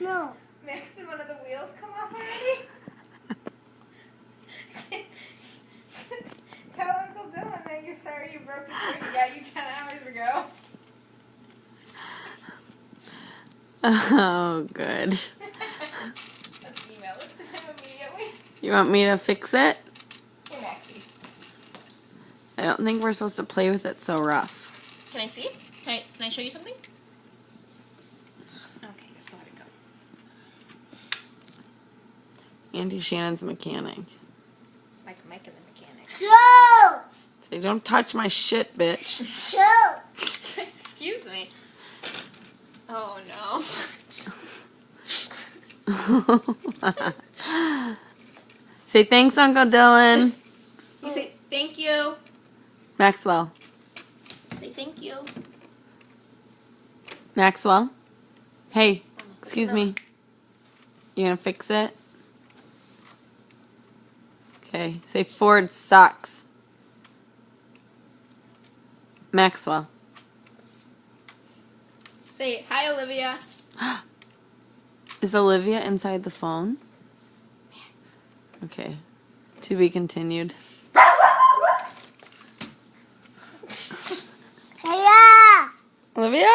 No. Max, did one of the wheels come off already? Tell Uncle Dylan that you're sorry you broke his ring he got you 10 hours ago. Oh, good. Let's email this to him immediately. You want me to fix it? Hey, Maxie. I don't think we're supposed to play with it so rough. Can I see? Can I show you something? Okay, just let it go. Auntie Shannon's a mechanic. Like Mike and the mechanic. No. Say, don't touch my shit, bitch. No. Excuse me. Oh no. Say thanks, Uncle Dylan. You say thank you. Maxwell. Say thank you. Maxwell? Hey, excuse me. You gonna fix it? Okay. Say Ford sucks. Maxwell. Say hi, Olivia. Is Olivia inside the phone? Okay. To be continued. Hello. Olivia!